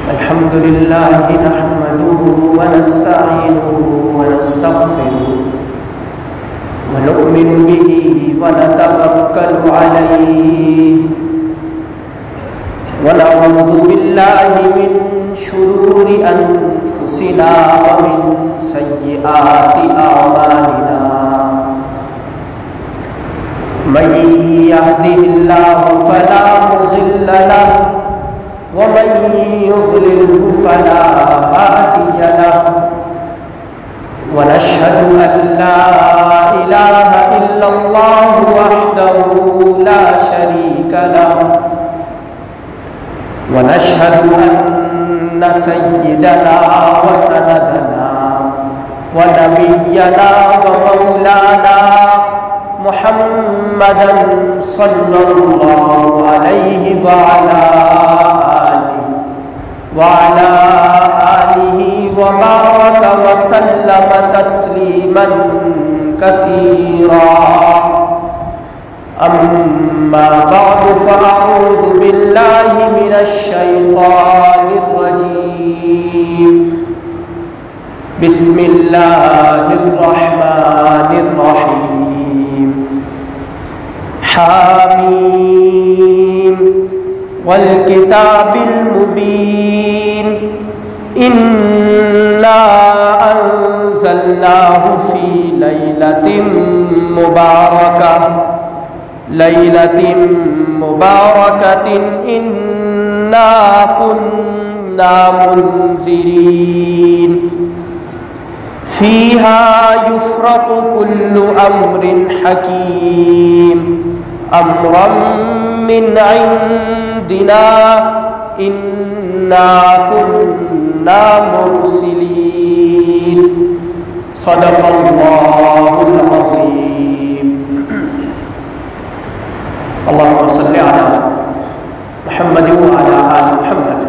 الحمد لله نحمده ونستعينه ونستغفره ونؤمن به ونتوكل عليه ونعوذ بالله من شرور أنفسنا ومن سيئات أعمالنا من يهده الله فلا مضل له ومن يضلله فلا هادي له ونشهد أن لا إله إلا الله وحده لا شريك له ونشهد أن سيدنا وسندنا ونبينا ومولانا محمدا صلى الله عليه وعلى آله وبارك وسلم تسليما كثيرا أما بعد فأعوذ بالله من الشيطان الرجيم بسم الله الرحمن الرحيم حاميم والكتاب المبين إنا أنزلناه في ليلة مباركة إنا كنا منذرين فيها يفرق كل أمر حكيم أمرا من عندنا إنا كنا مرسلين صدق الله العظيم اللهم صل على محمد وعلى آل محمد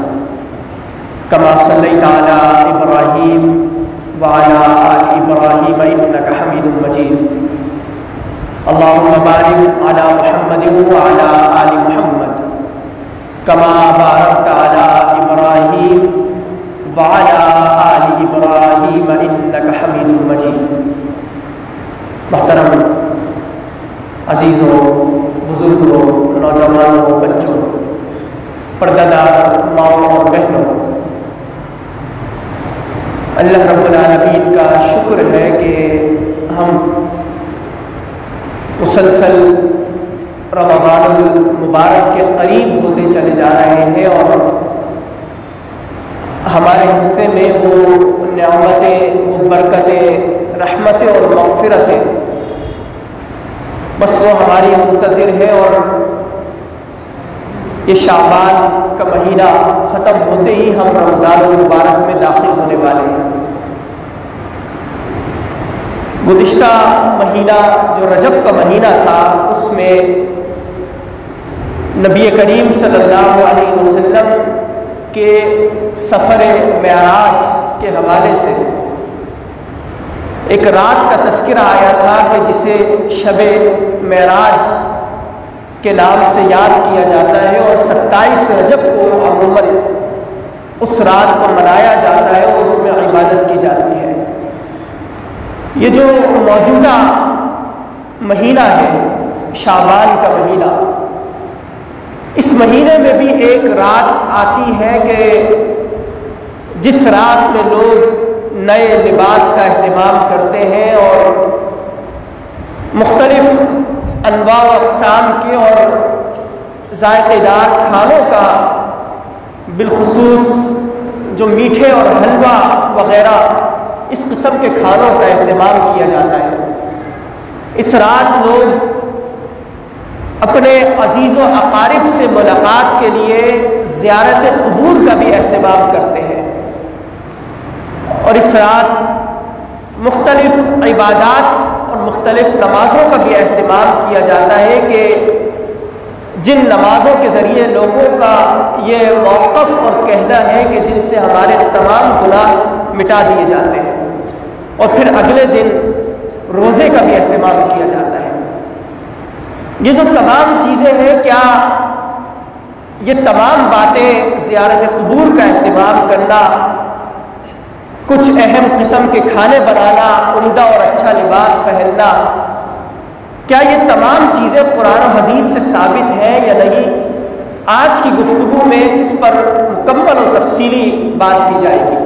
كما صليت على إبراهيم وعلى آل إبراهيم إنك حميد مجيد اللهم بارك على محمد وعلى آل محمد كما باركت على إبراهيم وعلى آل إبراهيم إنك حميد مجيد. محترم عزیزوں، بزرگوں، نوجوانوں، بچوں، پردہ دار ماؤں اور بہنوں، اللہ رب العالمین کا شکر ہے کہ ہم مسلسل رمضان المبارک کے قریب ہوتے چلے جا رہے ہیں اور ہمارے حصے میں وہ نعمتیں، وہ برکتیں، رحمتیں اور مغفرتیں بس وہ ہماری منتظر ہے اور یہ شعبان کا مہینہ ختم ہوتے ہی ہم رمضان المبارک میں داخل ہونے والے ہیں۔ گزشتہ مہینہ جو رجب کا مہینہ تھا اس میں نبی کریم صلی اللہ علیہ وسلم کے سفر معراج کے حوالے سے ایک رات کا تذکرہ آیا تھا کہ جسے شب معراج کے نام سے یاد کیا جاتا ہے اور 27 رجب کو عموماً اس رات کو منایا جاتا ہے اور اس میں عبادت کی جاتی ہے۔ یہ جو موجودہ مہینہ ہے شعبان کا مہینہ، اس مہینے میں بھی ایک رات آتی ہے کہ جس رات میں لوگ نئے لباس کا اہتمام کرتے ہیں اور مختلف انواع و اقسام کے اور ذائقے دار کھانوں کا، بالخصوص جو میٹھے اور حلوہ وغیرہ اس قسم کے کھانوں کا اہتمام کیا جاتا ہے۔ اس رات لوگ اپنے عزیز و اقارب سے ملاقات کے لیے زیارت قبور کا بھی اہتمام کرتے ہیں اور اس رات مختلف عبادات اور مختلف نمازوں کا بھی اہتمام کیا جاتا ہے کہ جن نمازوں کے ذریعے لوگوں کا یہ موقف اور کہنا ہے کہ جن سے ہمارے تمام گناہ مٹا دیے جاتے ہیں، اور پھر اگلے دن روزے کا بھی اہتمام کیا جاتا ہے۔ یہ جو تمام چیزیں ہیں، کیا یہ تمام باتیں، زیارت قبور کا اہتمام کرنا، کچھ اہم قسم کے کھانے بنانا، عمدہ اور اچھا لباس پہننا، کیا یہ تمام چیزیں قرآن و حدیث سے ثابت ہیں یا نہیں؟ آج کی گفتگو میں اس پر مکمل اور تفصیلی بات کی جائے گی۔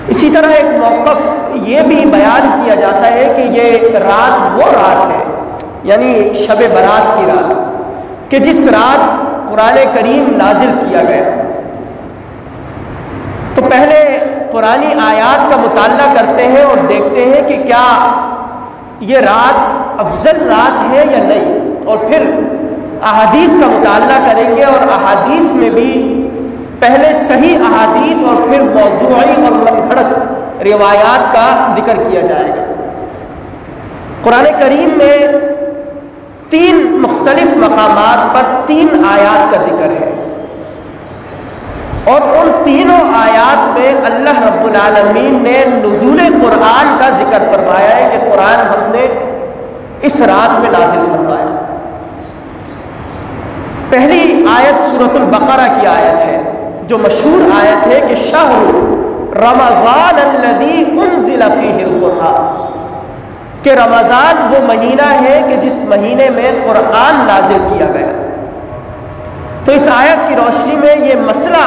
اسی طرح ایک موقف یہ بھی بیان کیا جاتا ہے کہ یہ رات وہ رات ہے، یعنی شب برات کی رات، کہ جس رات قرآن کریم نازل کیا گیا۔ تو پہلے قرآنی آیات کا مطالعہ کرتے ہیں اور دیکھتے ہیں کہ کیا یہ رات افضل رات ہے یا نہیں، اور پھر احادیث کا مطالعہ کریں گے، اور احادیث میں بھی پہلے صحیح احادیث اور پھر موضوعی اور من گھڑت روایات کا ذکر کیا جائے گا۔ قرآن کریم میں 3 مختلف مقامات پر 3 آیات کا ذکر ہے، اور ان تینوں آیات میں اللہ رب العالمین نے نزول قرآن کا ذکر فرمایا ہے کہ قرآن ہم نے اس رات میں نازل فرمایا۔ پہلی آیت سورۃ البقرہ کی آیت ہے، جو مشہور آیت ہے کہ شہر رمضان الذی انزل فیہ القرآن، کہ رمضان وہ مہینہ ہے کہ جس مہینے میں قرآن نازل کیا گیا۔ تو اس آیت کی روشنی میں یہ مسئلہ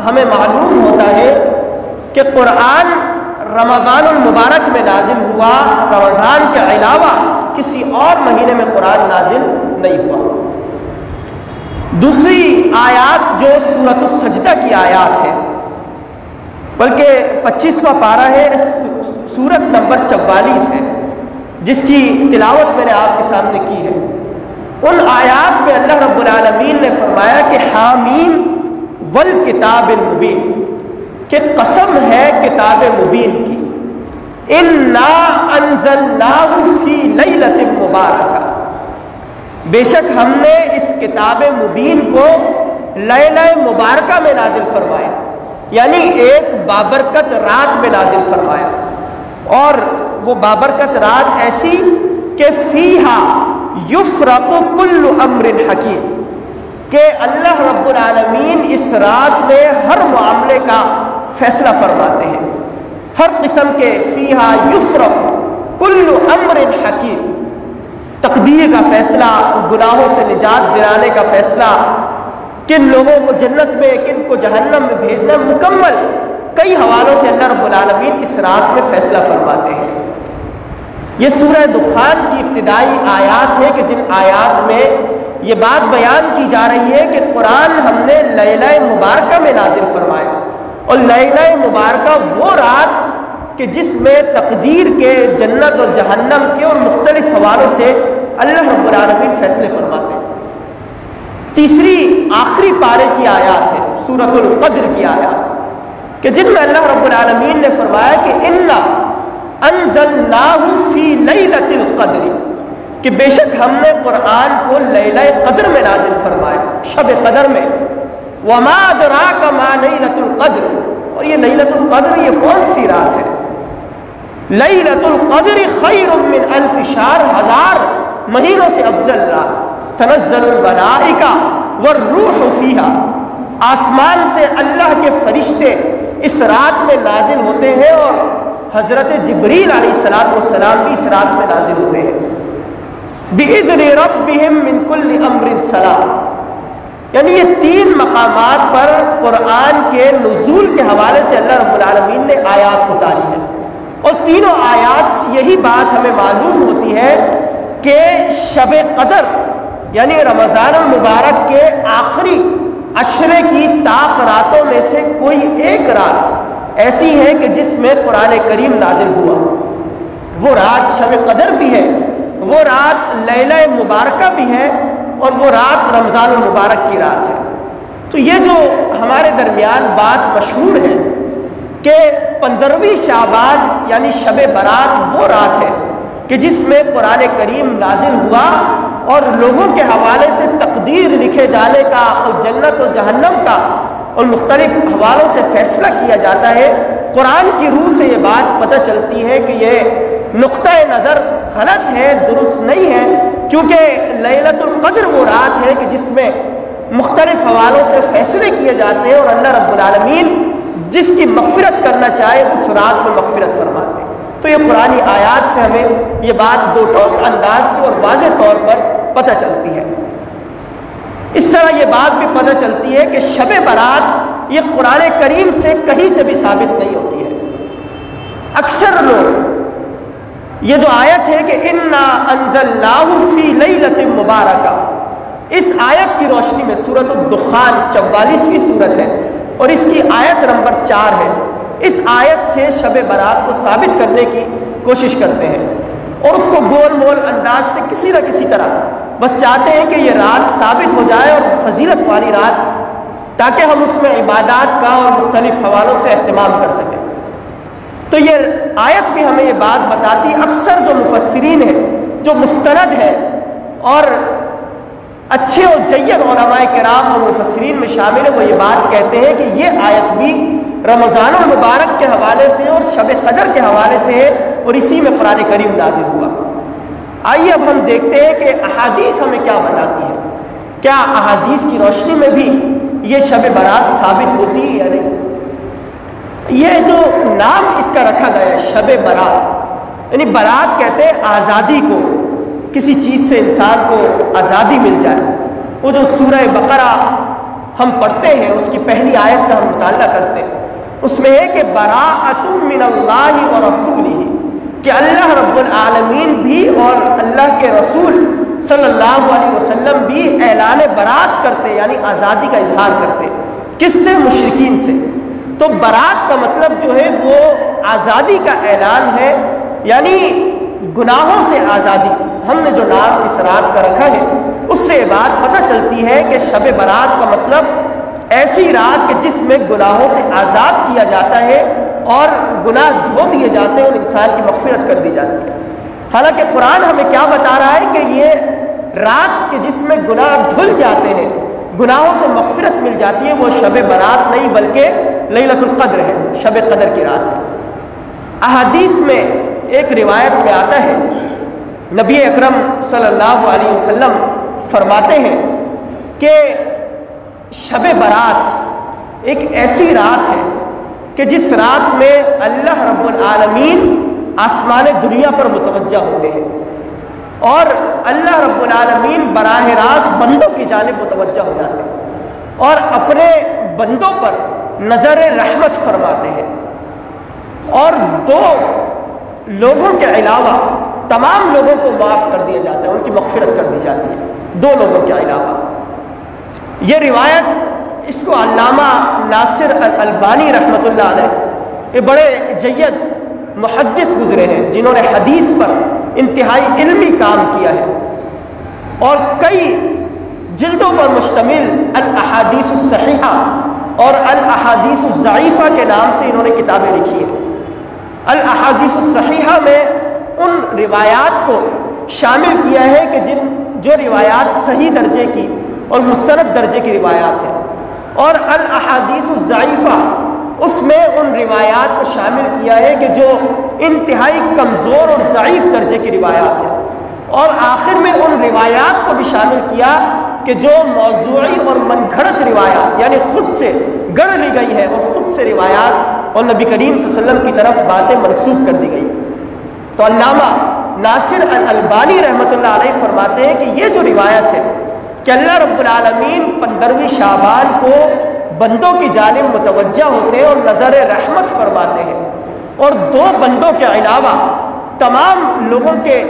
ہمیں معلوم ہوتا ہے کہ قرآن رمضان المبارک میں نازل ہوا، رمضان کے علاوہ کسی اور مہینے میں قرآن نازل نہیں ہوا۔ دوسری آیات جو سورۃ السجدہ کی آیات ہے، بلکہ 25واں پارہ ہے، سورت نمبر 44 ہے، جس کی تلاوت میں نے آپ کے سامنے کی ہے۔ ان آیات میں اللہ رب العالمین نے فرمایا کہ حامیم والکتاب المبین، کہ قسم ہے کتاب مبین کی، انا انزلناہ فی لیلۃ مبارکہ، بے شک ہم نے اس کتاب مبین کو لیلہ مبارکہ میں نازل فرمایا، یعنی ایک بابرکت رات میں نازل فرمایا، اور وہ بابرکت رات ایسی کہ فیہا یفرق کل امر حکیم، کہ اللہ رب العالمین اس رات میں ہر معاملے کا فیصلہ فرماتے ہیں، ہر قسم کے، فیہا یفرق کل امر حکیم، تقدیر کا فیصلہ، گناہوں سے نجات دلانے کا فیصلہ، کن لوگوں کو جنت میں کن کو جہنم میں بھیجنا، مکمل کئی حوالوں سے اللہ رب العالمین اس رات میں فیصلہ فرماتے ہیں۔ یہ سورہ دخان کی ابتدائی آیات ہے کہ جن آیات میں یہ بات بیان کی جا رہی ہے کہ قرآن ہم نے لیلہ مبارکہ میں نازل فرمایا، اور لیلہ مبارکہ وہ رات کہ جس میں تقدیر کے، جنت اور جہنم کے اور مختلف حوالوں سے اللہ رب العالمین فیصلے فرماتے ہیں۔ تیسری آخری پارے کی آیات ہے سورۃ القدر کی آیات، کہ جن میں اللہ رب العالمین نے فرمایا کہ انا انزلناہ فی لیلۃ القدر، کہ بے شک ہم نے قرآن کو لیلہ قدر میں نازل فرمایا، شب قدر میں۔ وما ادراک ما لیلۃ القدر، اور یہ لیلۃ القدر یہ کون سی رات ہے؟ لیلۃ القدر خیر من الف شہر، 1000 مہینوں سے افضل رات۔ تنزل الملائکہ والروح فیہا، آسمان سے اللہ کے فرشتے اس رات میں نازل ہوتے ہیں، اور حضرت جبریل علیہ السلام بھی اس رات میں نازل ہوتے ہیں۔ بِإِذْنِ رَبِّهِمْ مِنْ كُلِّ أَمْرٍ سَلَامٍ، یعنی یہ 3 مقامات پر قرآن کے نزول کے حوالے سے اللہ رب العالمین نے آیات اتاری ہے، اور تینوں آیات سے یہی بات ہمیں معلوم ہوتی ہے کہ شب قدر یعنی رمضان المبارک کے آخری عشرے کی طاق راتوں میں سے کوئی ایک رات ایسی ہے کہ جس میں قرآن کریم نازل ہوا۔ وہ رات شب قدر بھی ہے، وہ رات لیلہ مبارکہ بھی ہے، اور وہ رات رمضان المبارک کی رات ہے۔ تو یہ جو ہمارے درمیان بات مشہور ہے کہ 15ویں شعبان یعنی شب برات وہ رات ہے کہ جس میں قرآن کریم نازل ہوا، اور لوگوں کے حوالے سے تقدیر لکھے جانے کا اور جنت اور جہنم کا اور مختلف حوالوں سے فیصلہ کیا جاتا ہے۔ قرآن کی روح سے یہ بات پتہ چلتی ہے کہ یہ نقطہ نظر غلط ہے، درست نہیں ہے، کیونکہ لیلۃ القدر وہ رات ہے کہ جس میں مختلف حوالوں سے فیصلے کیے جاتے ہیں، اور اللہ رب العالمین جس کی مغفرت کرنا چاہے اس رات میں مغفرت فرماتے ہیں۔ تو یہ قرآنی آیات سے ہمیں یہ بات دو ٹوک انداز سے اور واضح طور پر پتہ چلتی ہے۔ اس طرح یہ بات بھی پتہ چلتی ہے کہ شب برات یہ قرآن کریم سے کہیں سے بھی ثابت نہیں ہوتی ہے۔ اکثر لوگ یہ جو آیت ہے کہ انا انزلناہ فی لیلۃ مبارکہ، اس آیت کی روشنی میں سورۃ الدخان 44ویں سورت ہے اور اس کی آیت نمبر 4 ہے، اس آیت سے شب برات کو ثابت کرنے کی کوشش کرتے ہیں اور اس کو گول مول انداز سے کسی نہ کسی طرح بس چاہتے ہیں کہ یہ رات ثابت ہو جائے اور فضیلت والی رات، تاکہ ہم اس میں عبادات کا اور مختلف حوالوں سے اہتمام کر سکیں۔ تو یہ آیت بھی ہمیں یہ بات بتاتی، اکثر جو مفسرین ہیں جو مستند ہیں اور اچھے اور جید علماء کرام اور مفسرین میں شامل ہیں، وہ یہ بات کہتے ہیں کہ یہ آیت بھی رمضان المبارک کے حوالے سے اور شب قدر کے حوالے سے ہے اور اسی میں قرآن کریم نازل ہوا۔ آئیے اب ہم دیکھتے ہیں کہ احادیث ہمیں کیا بتاتی ہے، کیا احادیث کی روشنی میں بھی یہ شب برات ثابت ہوتی ہے یا نہیں۔ یہ جو نام اس کا رکھا گیا ہے شب برات، یعنی برات کہتے ہیں آزادی کو، کسی چیز سے انسان کو آزادی مل جائے۔ وہ جو سورہ بقرہ ہم پڑھتے ہیں اس کی پہلی آیت کا ہم مطالعہ کرتے ہیں، اس میں ہے کہ براءۃ من اللہ ورسولہ، کہ اللہ رب العالمین بھی اور اللہ کے رسول صلی اللہ علیہ وسلم بھی اعلان برات کرتے، یعنی آزادی کا اظہار کرتے۔ کس سے؟ مشرکین سے۔ تو برات کا مطلب جو ہے وہ آزادی کا اعلان ہے، یعنی گناہوں سے آزادی۔ ہم نے جو نام اس رات کا رکھا ہے اس سے یہ بات پتہ چلتی ہے کہ شب برات کا مطلب ایسی رات کہ جس میں گناہوں سے آزاد کیا جاتا ہے اور گناہ دھو دیے جاتے ہیں اور انسان کی مغفرت کر دی جاتی ہے۔ حالانکہ قرآن ہمیں کیا بتا رہا ہے کہ یہ رات کہ جس میں گناہ دھل جاتے ہیں، گناہوں سے مغفرت مل جاتی ہے، وہ شب برات نہیں بلکہ لیلۃ القدر ہے، شب قدر کی رات ہے۔ احادیث میں ایک روایت میں آتا ہے، نبی اکرم صلی اللہ علیہ وسلم فرماتے ہیں کہ شب برات ایک ایسی رات ہے کہ جس رات میں اللہ رب العالمین آسمان دنیا پر متوجہ ہوتے ہیں اور اللہ رب العالمین براہ راست بندوں کی جانب متوجہ ہو جاتے ہیں اور اپنے بندوں پر نظر رحمت فرماتے ہیں، اور دو لوگوں کے علاوہ تمام لوگوں کو معاف کر دیا جاتا ہے، ان کی مغفرت کر دی جاتی ہے، دو لوگوں کے علاوہ۔ یہ روایت اس کو علامہ ناصر الالبانی رحمۃ اللہ علیہ، یہ بڑے جید محدث گزرے ہیں جنہوں نے حدیث پر انتہائی علمی کام کیا ہے اور کئی جلدوں پر مشتمل الاحادیث الصحیحہ اور الاحادیث الضعیفہ کے نام سے انہوں نے کتابیں لکھی ہیں۔ الاحادیث الصحیحہ میں ان روایات کو شامل کیا ہے کہ جو روایات صحیح درجے کی اور مستند درجے کی روایات ہیں، اور الاحادیث الضعیفہ اس میں ان روایات کو شامل کیا ہے کہ جو انتہائی کمزور اور ضعیف درجے کی روایات ہیں، اور آخر میں ان روایات کو بھی شامل کیا کہ جو موضوعی اور من گھڑت روایات، یعنی خود سے گڑھ لی گئی ہے اور خود سے روایات اور نبی کریم صلی اللہ علیہ وسلم کی طرف باتیں منسوب کر دی گئی۔ تو علامہ ناصر الالبانی رحمۃ اللہ علیہ فرماتے ہیں کہ یہ جو روایت ہے کہ اللہ رب العالمین 15ویں شعبان کو بندوں کی جانب متوجہ ہوتے ہیں اور نظر رحمت فرماتے ہیں، اور دو بندوں کے علاوہ تمام لوگوں کے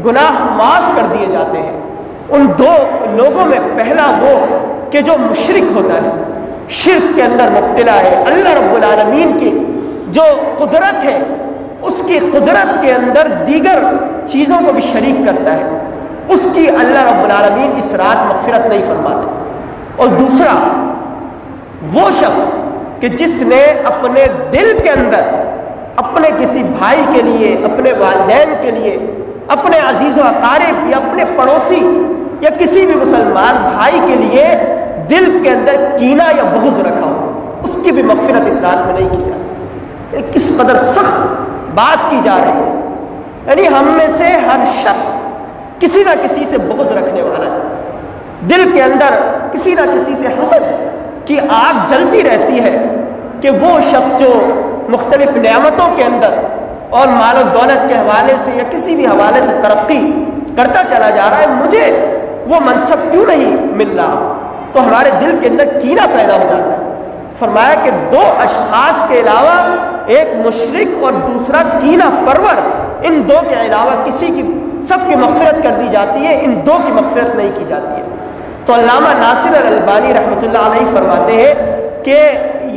گناہ معاف کر دیے جاتے ہیں۔ ان دو لوگوں میں پہلا وہ کہ جو مشرک ہوتا ہے، شرک کے اندر مبتلا ہے، اللہ رب العالمین کی جو قدرت ہے اس کی قدرت کے اندر دیگر چیزوں کو بھی شریک کرتا ہے، اس کی اللہ رب العالمین اس رات مغفرت نہیں فرماتے۔ اور دوسرا وہ شخص کہ جس نے اپنے دل کے اندر اپنے کسی بھائی کے لیے، اپنے والدین کے لیے، اپنے عزیز و اقارب یا اپنے پڑوسی یا کسی بھی مسلمان بھائی کے لیے دل کے اندر کینہ یا بغض رکھا ہو، اس کی بھی مغفرت اس رات میں نہیں کی جاتی۔ کس قدر سخت بات کی جا رہی ہے، یعنی ہم میں سے ہر شخص کسی نہ کسی سے بغض رکھنے والا ہے، دل کے اندر کسی نہ کسی سے حسد کی آگ جلتی رہتی ہے کہ وہ شخص جو مختلف نعمتوں کے اندر اور مال و دولت کے حوالے سے یا کسی بھی حوالے سے ترقی کرتا چلا جا رہا ہے، مجھے وہ منصب کیوں نہیں مل رہا، تو ہمارے دل کے اندر کینہ پیدا ہو جاتا ہے۔ فرمایا کہ دو اشخاص کے علاوہ، ایک مشرک اور دوسرا کینہ پرور، ان دو کے علاوہ کسی کی سب کی مغفرت کر دی جاتی ہے، ان دو کی مغفرت نہیں کی جاتی ہے۔ تو علامہ ناصر الالبانی رحمۃ اللہ علیہ فرماتے ہیں کہ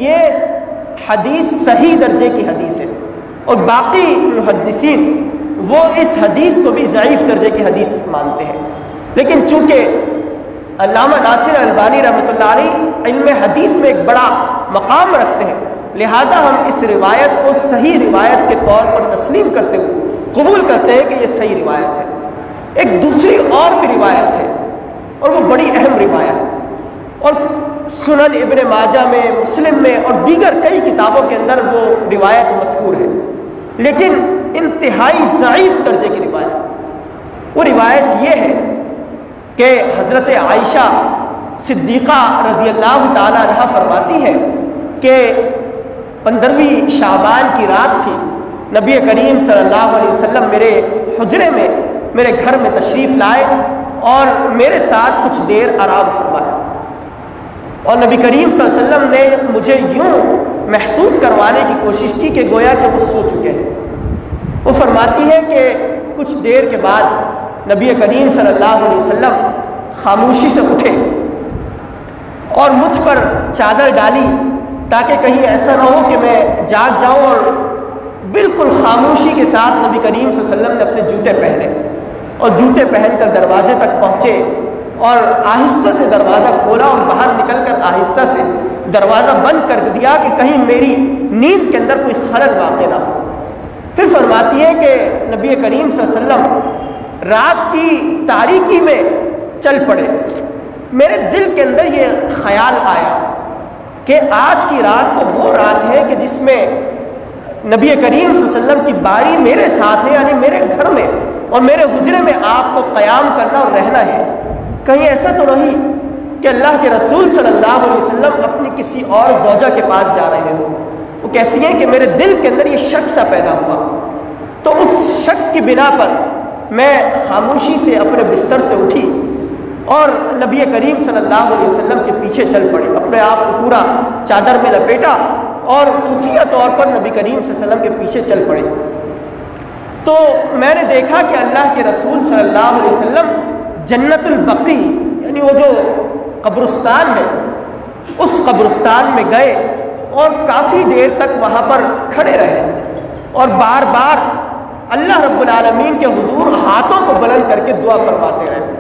یہ حدیث صحیح درجے کی حدیث ہے، اور باقی محدثین وہ اس حدیث کو بھی ضعیف درجے کی حدیث مانتے ہیں، لیکن چونکہ علامہ ناصر الالبانی رحمۃ اللہ علیہ علم حدیث میں ایک بڑا مقام رکھتے ہیں، لہذا ہم اس روایت کو صحیح روایت کے طور پر تسلیم کرتے ہوئے قبول کرتے ہیں کہ یہ صحیح روایت ہے۔ ایک دوسری اور بھی روایت ہے، اور وہ بڑی اہم روایت، اور سنن ابن ماجہ میں، مسلم میں اور دیگر کئی کتابوں کے اندر وہ روایت مذکور ہے، لیکن انتہائی ضعیف درجے کی روایت۔ وہ روایت یہ ہے کہ حضرت عائشہ صدیقہ رضی اللہ تعالی عنہا فرماتی ہے کہ 15ویں شعبان کی رات تھی، نبی کریم صلی اللہ علیہ وسلم میرے حجرے میں، میرے گھر میں تشریف لائے اور میرے ساتھ کچھ دیر آرام فرمایا، اور نبی کریم صلی اللہ علیہ وسلم نے مجھے یوں محسوس کروانے کی کوشش کی کہ گویا کہ وہ سو چکے ہیں۔ وہ فرماتی ہے کہ کچھ دیر کے بعد نبی کریم صلی اللہ علیہ وسلم خاموشی سے اٹھے اور مجھ پر چادر ڈالی تاکہ کہیں ایسا نہ ہو کہ میں جاگ جاؤں، اور بالکل خاموشی کے ساتھ نبی کریم صلی اللہ علیہ وسلم نے اپنے جوتے پہنے اور جوتے پہن کر دروازے تک پہنچے اور آہستہ سے دروازہ کھولا اور باہر نکل کر آہستہ سے دروازہ بند کر دیا کہ کہیں میری نیند کے اندر کوئی خلل واقع نہ ہو۔ پھر فرماتی ہے کہ نبی کریم صلی اللہ علیہ وسلم رات کی تاریکی میں چل پڑے۔ میرے دل کے اندر یہ خیال آیا کہ آج کی رات تو وہ رات ہے کہ جس میں نبی کریم صلی اللہ علیہ وسلم کی باری میرے ساتھ ہے، یعنی میرے گھر میں اور میرے حجرے میں آپ کو قیام کرنا اور رہنا ہے۔ کہیں ایسا تو نہیں کہ اللہ کے رسول صلی اللہ علیہ وسلم اپنی کسی اور زوجہ کے پاس جا رہے ہوں۔ وہ کہتی ہیں کہ میرے دل کے اندر یہ شک سا پیدا ہوا، تو اس شک کی بنا پر میں خاموشی سے اپنے بستر سے اٹھی اور نبی کریم صلی اللہ علیہ وسلم کے پیچھے چل پڑی، اپنے آپ کو پورا چادر میں لپیٹا اور خفیہ طور پر نبی کریم صلی اللہ علیہ وسلم کے پیچھے چل پڑے۔ تو میں نے دیکھا کہ اللہ کے رسول صلی اللہ علیہ وسلم جنت البقیع، یعنی وہ جو قبرستان ہے، اس قبرستان میں گئے اور کافی دیر تک وہاں پر کھڑے رہے اور بار بار اللہ رب العالمین کے حضور ہاتھوں کو بلند کر کے دعا فرماتے رہے۔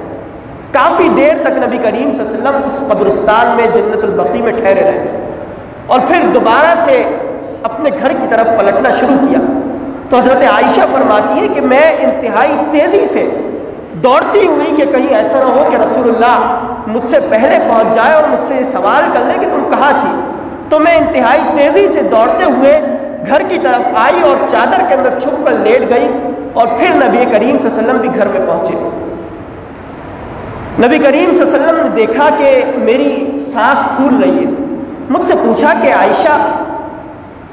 کافی دیر تک نبی کریم صلی اللہ علیہ وسلم اس قبرستان میں جنت البقیع میں ٹھہرے رہے اور پھر دوبارہ سے اپنے گھر کی طرف پلٹنا شروع کیا۔ تو حضرت عائشہ فرماتی ہے کہ میں انتہائی تیزی سے دوڑتی ہوئی کہ کہیں ایسا نہ ہو کہ رسول اللہ مجھ سے پہلے پہنچ جائے اور مجھ سے یہ سوال کر لیں کہ تم کہاں تھی۔ تو میں انتہائی تیزی سے دوڑتے ہوئے گھر کی طرف آئی اور چادر کے اندر چھپ کر لیٹ گئی، اور پھر نبی کریم صلی اللہ علیہ وسلم بھی گھر میں پہنچے۔ نبی کریم صلی اللہ علیہ وسلم نے دیکھا کہ میری سانس پھول رہی ہے، مجھ سے پوچھا کہ عائشہ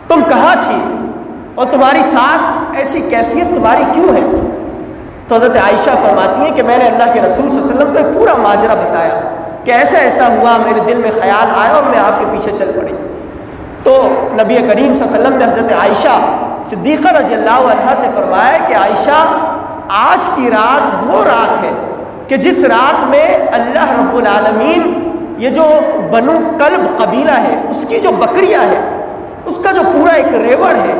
تم کہاں تھی اور تمہاری سانس ایسی کیفیت تمہاری کیوں ہے؟ تو حضرت عائشہ فرماتی ہیں کہ میں نے اللہ کے رسول صلی اللہ علیہ وسلم کو ایک پورا ماجرا بتایا کہ ایسا ایسا ہوا، میرے دل میں خیال آیا اور میں آپ کے پیچھے چل پڑی۔ تو نبی کریم صلی اللہ علیہ وسلم نے حضرت عائشہ صدیقہ رضی اللہ عنہا سے فرمایا کہ عائشہ آج کی رات وہ رات ہے کہ جس رات میں اللہ رب العالمین یہ جو بنو کلب قبیلہ ہے اس کی جو بکریاں ہیں، اس کا جو پورا ایک ریوڑ ہے،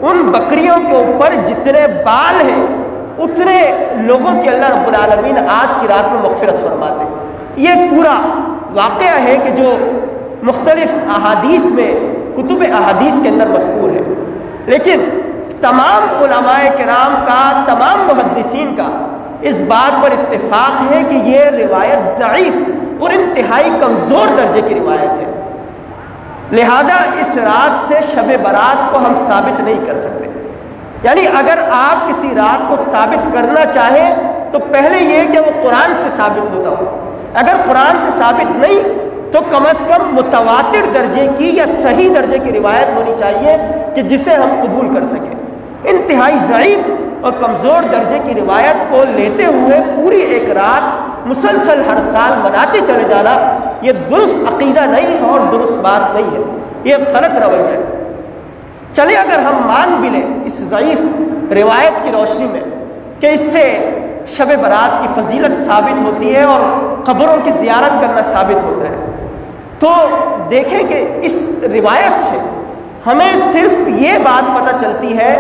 ان بکریوں کے اوپر جتنے بال ہیں اتنے لوگوں کی اللہ رب العالمین آج کی رات میں مغفرت فرماتے ہیں۔ یہ ایک پورا واقعہ ہے کہ جو مختلف احادیث میں، کتب احادیث کے اندر مذکور ہے، لیکن تمام علماء کرام کا، تمام محدثین کا اس بات پر اتفاق ہے کہ یہ روایت ضعیف اور انتہائی کمزور درجے کی روایت ہے، لہذا اس رات سے شب برات کو ہم ثابت نہیں کر سکتے۔ یعنی اگر آپ کسی رات کو ثابت کرنا چاہیں تو پہلے یہ کہ وہ قرآن سے ثابت ہوتا ہو، اگر قرآن سے ثابت نہیں تو کم از کم متواتر درجے کی یا صحیح درجے کی روایت ہونی چاہیے کہ جسے ہم قبول کر سکیں۔ انتہائی ضعیف اور کمزور درجے کی روایت کو لیتے ہوئے پوری ایک رات مسلسل ہر سال مناتے چلے جانا یہ درست عقیدہ نہیں ہے اور درست بات نہیں ہے، یہ غلط رویہ ہے۔ چلے اگر ہم مان بھی لیں اس ضعیف روایت کی روشنی میں کہ اس سے شب برات کی فضیلت ثابت ہوتی ہے اور قبروں کی زیارت کرنا ثابت ہوتا ہے، تو دیکھیں کہ اس روایت سے ہمیں صرف یہ بات پتہ چلتی ہے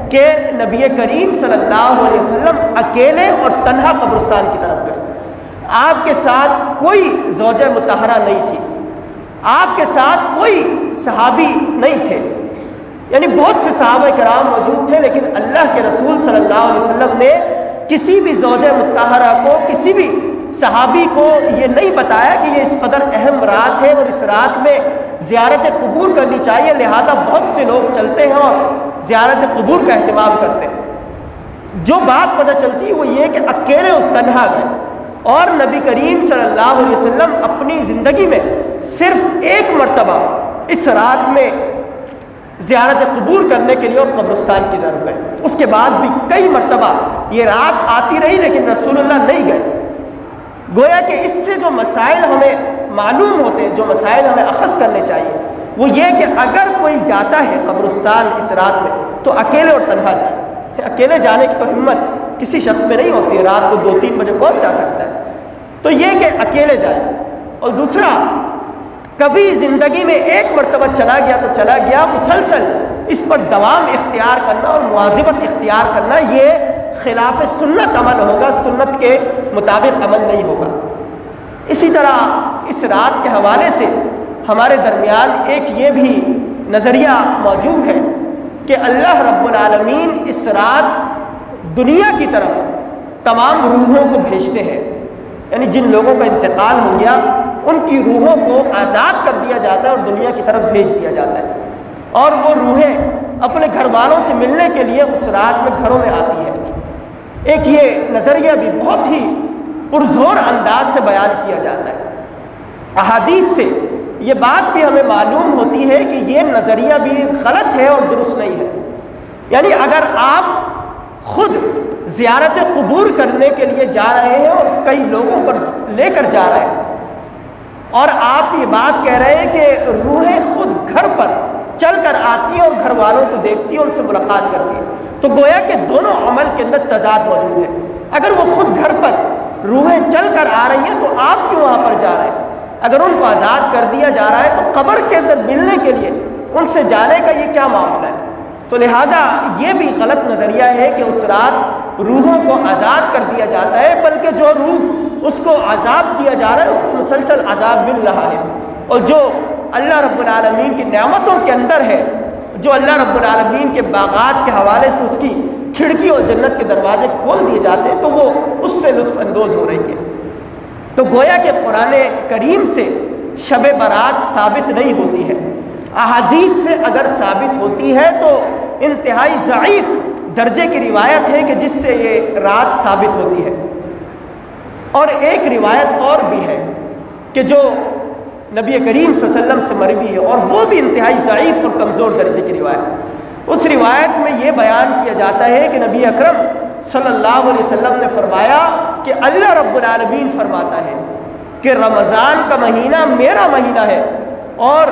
کہ نبی کریم صلی اللہ علیہ وسلم اکیلے اور تنہا قبرستان کی طرف گئے۔ آپ کے ساتھ کوئی زوجہ مطہرہ نہیں تھی، آپ کے ساتھ کوئی صحابی نہیں تھے، یعنی بہت سے صحابہ کرام موجود تھے، لیکن اللہ کے رسول صلی اللہ علیہ وسلم نے کسی بھی زوجہ مطہرہ کو، کسی بھی صحابی کو یہ نہیں بتایا کہ یہ اس قدر اہم رات ہے اور اس رات میں زیارت قبور کرنی چاہیے، لہذا بہت سے لوگ چلتے ہیں اور زیارت قبور کا اہتمام کرتے ہیں۔ جو بات پتہ چلتی ہے وہ یہ کہ اکیلے اور تنہا گئے، اور نبی کریم صلی اللہ علیہ وسلم اپنی زندگی میں صرف ایک مرتبہ اس رات میں زیارت قبور کرنے کے لیے اور قبرستان کی طرف گئے، اس کے بعد بھی کئی مرتبہ یہ رات آتی رہی لیکن رسول اللہ نہیں گئے۔ گویا کہ اس سے جو مسائل ہمیں معلوم ہوتے ہیں، جو مسائل ہمیں اخذ کرنے چاہیے، وہ یہ کہ اگر کوئی جاتا ہے قبرستان اس رات میں تو اکیلے اور تنہا جائے۔ اکیلے جانے کی تو ہمت کسی شخص میں نہیں ہوتی ہے، رات کو 2-3 بجے کون جا سکتا ہے، تو یہ کہ اکیلے جائے۔ اور دوسرا، کبھی زندگی میں ایک مرتبہ چلا گیا تو چلا گیا، مسلسل اس پر دوام اختیار کرنا اور مواظبت اختیار کرنا یہ خلاف سنت عمل ہوگا، سنت کے مطابق عمل نہیں ہوگا۔ اسی طرح اس رات کے حوالے سے ہمارے درمیان ایک یہ بھی نظریہ موجود ہے کہ اللہ رب العالمین اس رات دنیا کی طرف تمام روحوں کو بھیجتے ہیں، یعنی جن لوگوں کا انتقال ہو گیا ان کی روحوں کو آزاد کر دیا جاتا ہے اور دنیا کی طرف بھیج دیا جاتا ہے، اور وہ روحیں اپنے گھر والوں سے ملنے کے لیے اس رات میں گھروں میں آتی ہیں۔ ایک یہ نظریہ بھی بہت ہی پرزور انداز سے بیان کیا جاتا ہے۔ احادیث سے یہ بات بھی ہمیں معلوم ہوتی ہے کہ یہ نظریہ بھی غلط ہے اور درست نہیں ہے، یعنی اگر آپ خود زیارت قبور کرنے کے لیے جا رہے ہیں اور کئی لوگوں کو لے کر جا رہے ہیں اور آپ یہ بات کہہ رہے ہیں کہ روحیں خود گھر پر چل کر آتی ہیں اور گھر والوں کو دیکھتی ہیں، ان سے ملاقات کرتی ہیں، تو گویا کہ دونوں عمل کے اندر تضاد موجود ہے۔ اگر وہ خود گھر پر روحیں چل کر آ رہی ہیں تو آپ کیوں وہاں پر جا رہے ہیں؟ اگر ان کو آزاد کر دیا جا رہا ہے تو قبر کے اندر ملنے کے لیے ان سے جانے کا یہ کیا معاملہ ہے؟ تو لہذا یہ بھی غلط نظریہ ہے کہ اس رات روحوں کو آزاد کر دیا جاتا ہے، بلکہ جو روح اس کو عذاب دیا جا رہا ہے اس کو مسلسل عذاب مل رہا ہے، اور جو اللہ رب العالمین کی نعمتوں کے اندر ہے، جو اللہ رب العالمین کے باغات کے حوالے سے اس کی کھڑکی اور جنت کے دروازے کھول دیے جاتے ہیں تو وہ اس سے لطف اندوز ہو رہی ہے۔ تو گویا کہ قرآن کریم سے شب برات ثابت نہیں ہوتی ہے، احادیث سے اگر ثابت ہوتی ہے تو انتہائی ضعیف درجے کی روایت ہے کہ جس سے یہ رات ثابت ہوتی ہے۔ اور ایک روایت اور بھی ہے کہ جو نبی کریم صلی اللہ علیہ وسلم سے مروی ہے، اور وہ بھی انتہائی ضعیف اور کمزور درجے کی روایت۔ اس روایت میں یہ بیان کیا جاتا ہے کہ نبی اکرم صلی اللہ علیہ وسلم نے فرمایا کہ اللہ رب العالمین فرماتا ہے کہ رمضان کا مہینہ میرا مہینہ ہے اور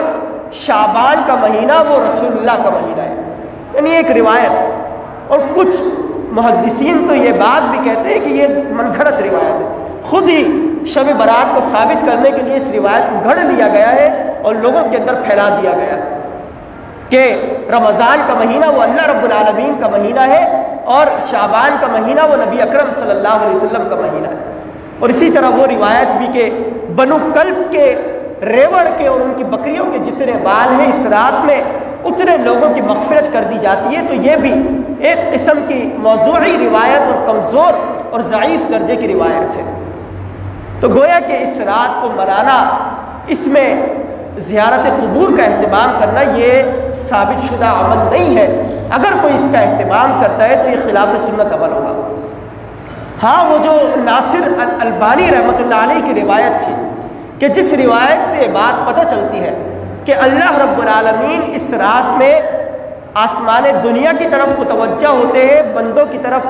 شعبان کا مہینہ وہ رسول اللہ کا مہینہ ہے، یعنی ایک روایت۔ اور کچھ محدثین تو یہ بات بھی کہتے ہیں کہ یہ منگھڑت روایت ہے، خود ہی شب برات کو ثابت کرنے کے لیے اس روایت کو گھڑ لیا گیا ہے اور لوگوں کے اندر پھیلا دیا گیا کہ رمضان کا مہینہ وہ اللہ رب العالمین کا مہینہ ہے اور شعبان کا مہینہ وہ نبی اکرم صلی اللہ علیہ وسلم کا مہینہ ہے۔ اور اسی طرح وہ روایت بھی کہ بنو کلب کے ریوڑ کے اور ان کی بکریوں کے جتنے بال ہیں اس رات میں اتنے لوگوں کی مغفرت کر دی جاتی ہے، تو یہ بھی ایک قسم کی موضوعی روایت اور کمزور اور ضعیف درجے کی روایت ہے۔ تو گویا کہ اس رات کو منانا، اس میں زیارت قبور کا اہتمام کرنا یہ ثابت شدہ عمل نہیں ہے۔ اگر کوئی اس کا اہتمام کرتا ہے تو یہ خلاف سنت عمل ہوگا۔ ہاں وہ جو ناصر الالبانی رحمۃ اللہ علیہ کی روایت تھی کہ جس روایت سے بات پتہ چلتی ہے کہ اللہ رب العالمین اس رات میں آسمان دنیا کی طرف متوجہ ہوتے ہیں، بندوں کی طرف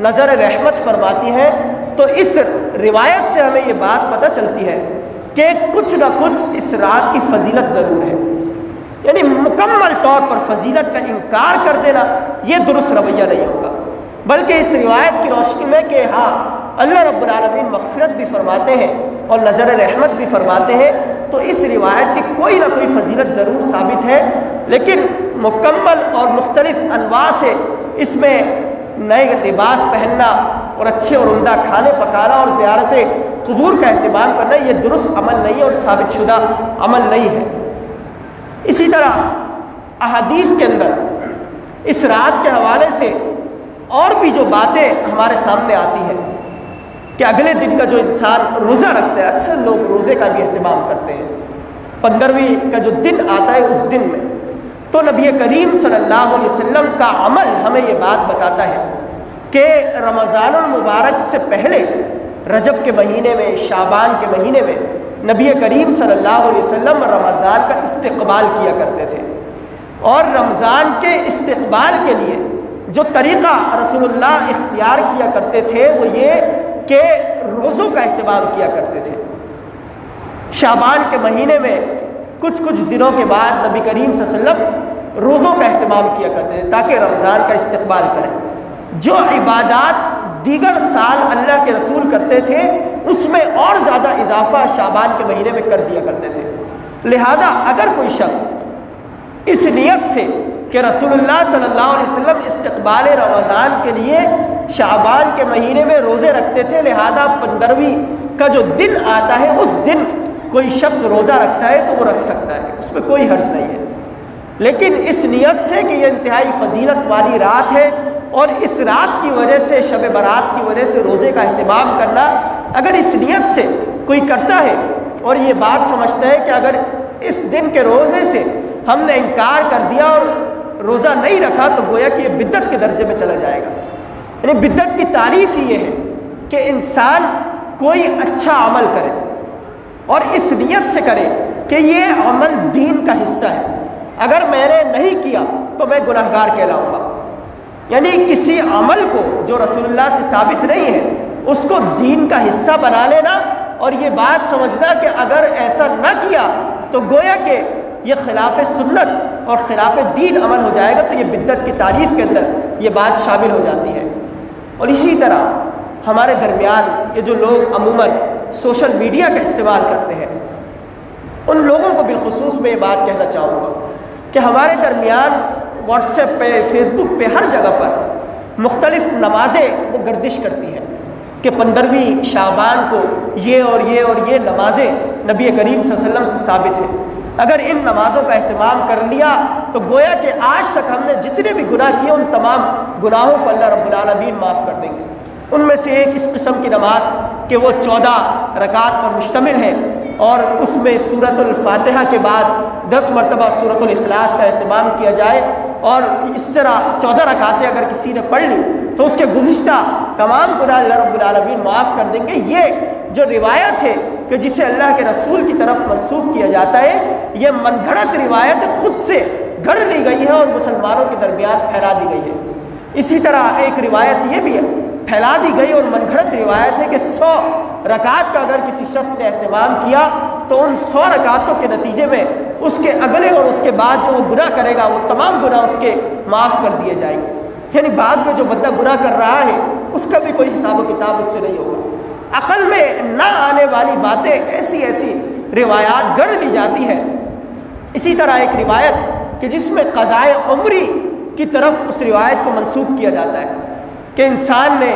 نظر رحمت فرماتی ہیں، تو اس روایت سے ہمیں یہ بات پتہ چلتی ہے کہ کچھ نہ کچھ اس رات کی فضیلت ضرور ہے۔ یعنی مکمل طور پر فضیلت کا انکار کر دینا یہ درست رویہ نہیں ہوگا، بلکہ اس روایت کی روشنی میں کہ ہاں اللہ رب العالمین مغفرت بھی فرماتے ہیں اور نظر رحمت بھی فرماتے ہیں، تو اس روایت کی کوئی نہ کوئی فضیلت ضرور ثابت ہے، لیکن مکمل اور مختلف انواع سے اس میں نئے لباس پہننا اور اچھے اور عمدہ کھانے پکانا اور زیارت قبور کا اہتمام کرنا یہ درست عمل نہیں اور ثابت شدہ عمل نہیں ہے۔ اسی طرح احادیث کے اندر اس رات کے حوالے سے اور بھی جو باتیں ہمارے سامنے آتی ہیں کہ اگلے دن کا جو انسان روزہ رکھتا ہے، اکثر لوگ روزے کا بھی اہتمام کرتے ہیں، 15ویں کا جو دن آتا ہے اس دن میں، تو نبی کریم صلی اللہ علیہ وسلم کا عمل ہمیں یہ بات بتاتا ہے کہ رمضان المبارک سے پہلے رجب کے مہینے میں، شعبان کے مہینے میں نبی کریم صلی اللہ علیہ وسلم رمضان کا استقبال کیا کرتے تھے، اور رمضان کے استقبال کے لیے جو طریقہ رسول اللہ اختیار کیا کرتے تھے وہ یہ کہ روزوں کا اہتمام کیا کرتے تھے۔ شعبان کے مہینے میں کچھ دنوں کے بعد نبی کریم صلی اللہ علیہ وسلم روزوں کا اہتمام کیا کرتے تھے تاکہ رمضان کا استقبال کریں۔ جو عبادات دیگر سال اللہ کے رسول کرتے تھے اس میں اور زیادہ اضافہ شعبان کے مہینے میں کر دیا کرتے تھے۔ لہذا اگر کوئی شخص اس نیت سے کہ رسول اللہ صلی اللہ علیہ وسلم استقبال رمضان کے لیے شعبان کے مہینے میں روزے رکھتے تھے، لہذا 15ویں کا جو دن آتا ہے اس دن کوئی شخص روزہ رکھتا ہے تو وہ رکھ سکتا ہے، اس میں کوئی حرج نہیں ہے۔ لیکن اس نیت سے کہ یہ انتہائی فضیلت والی رات ہے اور اس رات کی وجہ سے، شب برات کی وجہ سے روزے کا اہتمام کرنا، اگر اس نیت سے کوئی کرتا ہے اور یہ بات سمجھتا ہے کہ اگر اس دن کے روزے سے ہم نے انکار کر دیا اور روزہ نہیں رکھا تو گویا کہ یہ بدعت کے درجے میں چلا جائے گا۔ یعنی بدعت کی تعریف ہی یہ ہے کہ انسان کوئی اچھا عمل کرے اور اس نیت سے کرے کہ یہ عمل دین کا حصہ ہے، اگر میں نے نہیں کیا تو میں گناہگار کہلاؤں گا۔ یعنی کسی عمل کو جو رسول اللہ سے ثابت نہیں ہے اس کو دین کا حصہ بنا لینا اور یہ بات سمجھنا کہ اگر ایسا نہ کیا تو گویا کہ یہ خلاف سنت اور خلاف دین عمل ہو جائے گا، تو یہ بدعت کی تعریف کے اندر یہ بات شامل ہو جاتی ہے۔ اور اسی طرح ہمارے درمیان یہ جو لوگ عموماً سوشل میڈیا کا استعمال کرتے ہیں ان لوگوں کو بالخصوص میں یہ بات کہنا چاہوں گا کہ ہمارے درمیان واٹس ایپ پہ، فیس بک پہ، ہر جگہ پر مختلف نمازیں وہ گردش کرتی ہیں کہ 15ویں شعبان کو یہ اور یہ اور یہ نمازیں نبی کریم صلی اللہ علیہ وسلم سے ثابت ہیں، اگر ان نمازوں کا اہتمام کر لیا تو گویا کہ آج تک ہم نے جتنے بھی گناہ کیے ان تمام گناہوں کو اللہ رب العالمین معاف کر دیں گے۔ ان میں سے ایک اس قسم کی نماز کہ وہ 14 رکعات پر مشتمل ہے اور اس میں سورۃ الفاتحہ کے بعد 10 مرتبہ سورۃ الاخلاص کا اہتمام کیا جائے، اور اس طرح 14 رکعتیں اگر کسی نے پڑھ لی تو اس کے گزشتہ تمام گناہ اللہ رب العالمین معاف کر دیں گے۔ یہ جو روایت ہے کہ جسے اللہ کے رسول کی طرف منسوب کیا جاتا ہے یہ من گھڑت روایت خود سے گھڑ لی گئی ہے اور مسلمانوں کے درمیان پھیلا دی گئی ہے۔ اسی طرح ایک روایت یہ بھی ہے پھیلا دی گئی اور من گھڑت روایت ہے کہ 100 رکعات کا اگر کسی شخص نے اہتمام کیا تو ان 100 رکعتوں کے نتیجے میں اس کے اگلے اور اس کے بعد جو وہ گناہ کرے گا وہ تمام گناہ اس کے معاف کر دیے جائیں گے۔ یعنی بعد میں جو بندہ گناہ کر رہا ہے اس کا بھی کوئی حساب و کتاب اس سے نہیں ہوگا۔ عقل میں نہ آنے والی باتیں ایسی روایات گڑھ لی جاتی ہیں۔ اسی طرح ایک روایت کہ جس میں قضائے عمری کی طرف اس روایت کو منسوب کیا جاتا ہے کہ انسان نے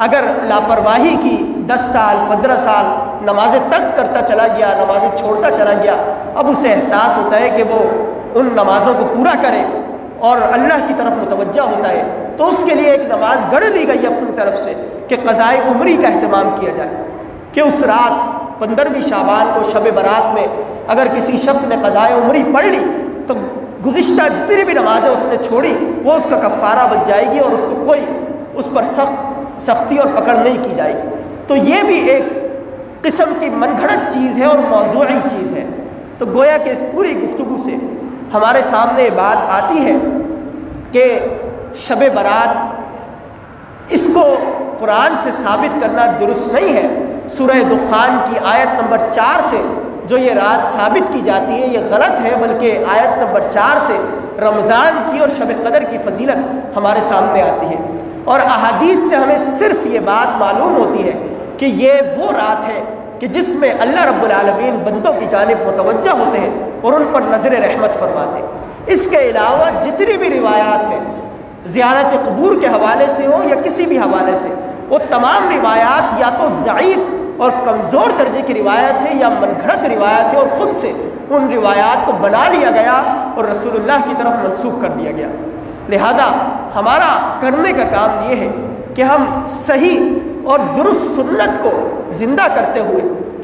اگر لاپرواہی کی 10 سال 15 سال نمازیں ترک کرتا چلا گیا، نمازیں چھوڑتا چلا گیا، اب اسے احساس ہوتا ہے کہ وہ ان نمازوں کو پورا کرے اور اللہ کی طرف متوجہ ہوتا ہے، تو اس کے لیے ایک نماز گڑھ لی گئی اپنی طرف سے کہ قضائے عمری کا اہتمام کیا جائے کہ اس رات 15ویں شعبان کو شب برات میں اگر کسی شخص نے قضائے عمری پڑھ لی تو گزشتہ جتنی بھی نمازیں اس نے چھوڑی وہ اس کا کفارہ بن جائے گی اور اس کو کوئی اس پر سخت سختی اور پکڑ نہیں کی جائے گی۔ تو یہ بھی ایک قسم کی من گھڑت چیز ہے اور موضوعی چیز ہے۔ تو گویا کہ اس پوری گفتگو سے ہمارے سامنے یہ بات آتی ہے کہ شب برات اس کو قرآن سے ثابت کرنا درست نہیں ہے۔ سورہ دخان کی آیت نمبر 4 سے جو یہ رات ثابت کی جاتی ہے یہ غلط ہے، بلکہ آیت نمبر 4 سے رمضان کی اور شب قدر کی فضیلت ہمارے سامنے آتی ہے، اور احادیث سے ہمیں صرف یہ بات معلوم ہوتی ہے کہ یہ وہ رات ہے کہ جس میں اللہ رب العالمین بندوں کی جانب متوجہ ہوتے ہیں اور ان پر نظر رحمت فرماتے ہیں۔ اس کے علاوہ جتنی بھی روایات ہیں زیارت قبور کے حوالے سے ہو یا کسی بھی حوالے سے، وہ تمام روایات یا تو ضعیف اور کمزور درجے کی روایت ہے یا من گھڑت روایت ہے، اور خود سے ان روایات کو بنا لیا گیا اور رسول اللہ کی طرف منسوخ کر دیا گیا۔ لہذا ہمارا کرنے کا کام یہ ہے کہ ہم صحیح اور درست سنت کو زندہ کرتے ہوئے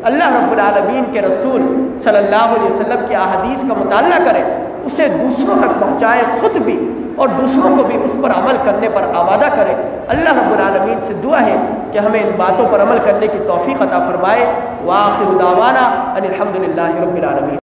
اللہ رب العالمین کے رسول صلی اللہ علیہ وسلم کی احادیث کا مطالعہ کریں، اسے دوسروں تک پہنچائیں، خود بھی اور دوسروں کو بھی اس پر عمل کرنے پر آمادہ کریں۔ اللہ رب العالمین سے دعا ہے کہ ہمیں ان باتوں پر عمل کرنے کی توفیق عطا فرمائے۔ وآخر دعوانا ان الحمد للہ رب العالمین۔